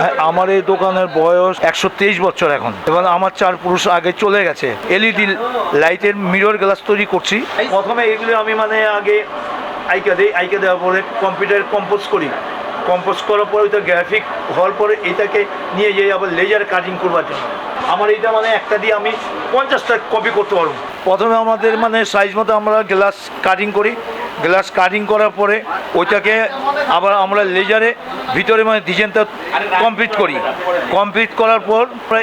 হ্যাঁ, আমার এই দোকানের বয়স 123 বছর এখন, এবং আমার 4 পুরুষ আগে চলে গেছে। এলইডি লাইটের মিরর গ্লাস তৈরি করছি। প্রথমে এগুলো আমি আগে আইকা দেওয়ার পরে কম্পিউটার কম্পোজ করি। কম্পোজ করার পরে ওইটা গ্রাফিক হওয়ার পরে এটাকে নিয়ে যাই আবার লেজার কাটিং করবার জন্য। আমার এইটা একটা দিয়ে আমি 50টা কপি করতে পারবো। প্রথমে আমাদের সাইজ মতো আমরা গ্লাস কাটিং করি। গ্লাস কাটিং করার পরে ওইটাকে আবার আমরা লেজারে ভিতরে ডিজাইনটা কমপ্লিট করি। কমপ্লিট করার পর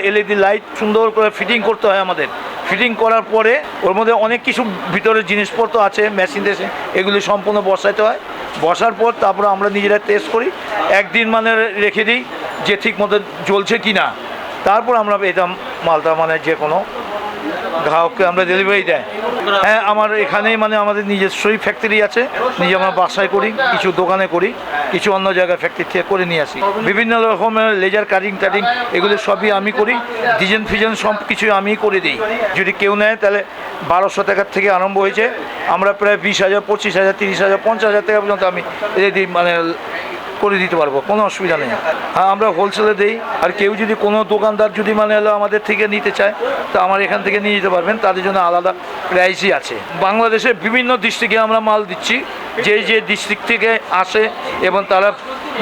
এলইডি লাইট সুন্দর করে ফিটিং করতে হয় আমাদের। ফিটিং করার পরে ওর মধ্যে অনেক কিছু ভিতরে জিনিসপত্র আছে, মেশিন টেশিন, এগুলি সম্পূর্ণ বসাইতে হয়। বসার পর তারপরে আমরা নিজেরা টেস্ট করি, একদিন রেখে দিই যে ঠিক মতো জ্বলছে কি না। তারপর আমরা এটা মালটা যে কোনো গ্রাহককে আমরা ডেলিভারি দেয়। হ্যাঁ, আমার এখানেই আমাদের নিজস্বই ফ্যাক্টরি আছে। নিজে আমরা বাসায় করি, কিছু দোকানে করি, কিছু অন্য জায়গায় ফ্যাক্টরি থেকে করে নিয়ে আসি। বিভিন্ন রকমের লেজার কাটিং টাটিং এগুলো সবই আমি করি। ডিজাইন ফিজাইন সব কিছুই আমি করে দিই। যদি কেউ নেয় তাহলে 1200 টাকার থেকে আরম্ভ হয়েছে। আমরা প্রায় 20,000, 25,000, 30,000, 50,000 টাকা পর্যন্ত আমি রেডি করে দিতে পারবো, কোনো অসুবিধা নেই। হ্যাঁ, আমরা হোলসেলে দিই। আর কেউ যদি কোনো দোকানদার যদি আমাদের থেকে নিতে চায় তো আমার এখান থেকে নিয়ে যেতে পারবেন। তাদের জন্য আলাদা প্রাইসই আছে। বাংলাদেশের বিভিন্ন ডিস্ট্রিক্টে আমরা মাল দিচ্ছি। যে ডিস্ট্রিক্ট থেকে আসে এবং তারা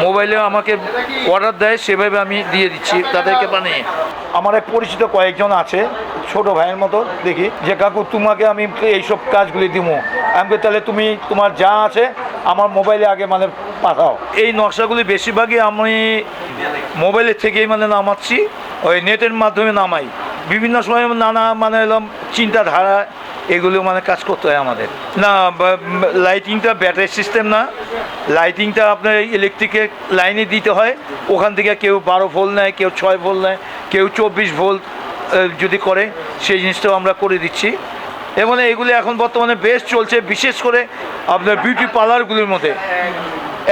মোবাইলে আমাকে অর্ডার দেয়, সেভাবে আমি দিয়ে দিচ্ছি তাদেরকে বানিয়ে। আমার এক পরিচিত কয়েকজন আছে, ছোট ভাইয়ের মতো দেখি, যে কাকু তোমাকে আমি এইসব কাজগুলি দিব। আমি তাহলে তুমি তোমার যা আছে আমার মোবাইলে আগে পাঠাও। এই নকশাগুলি বেশিরভাগই আমি মোবাইলের থেকেই নামাচ্ছি, ওই নেটের মাধ্যমে নামাই। বিভিন্ন সময় নানা চিন্তাধারা এগুলো কাজ করতে হয় আমাদের। না, লাইটিংটা ব্যাটারি সিস্টেম না, লাইটিংটা আপনার ইলেকট্রিকের লাইনে দিতে হয়। ওখান থেকে কেউ 12 ভোল্ট নেয়, কেউ 6 ভোল্ট নেয়, কেউ 24 ভোল্ট যদি করে, সেই জিনিসটাও আমরা করে দিচ্ছি। এবং এগুলি এখন বর্তমানে বেশ চলছে, বিশেষ করে আপনার বিউটি পার্লারগুলির মধ্যে।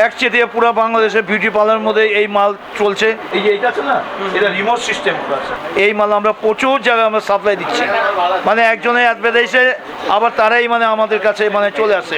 একচেটিয়া পুরো বাংলাদেশের বিউটি পার্লারের মধ্যে এই মাল চলছে। এই যে এইটা আছে না, এটা রিমোট সিস্টেম আছে। এই মাল আমরা প্রচুর জায়গায় আমরা সাপ্লাই দিচ্ছি। একজনের অ্যাডভার্টাইজে আবার তারাই আমাদের কাছে চলে আসে।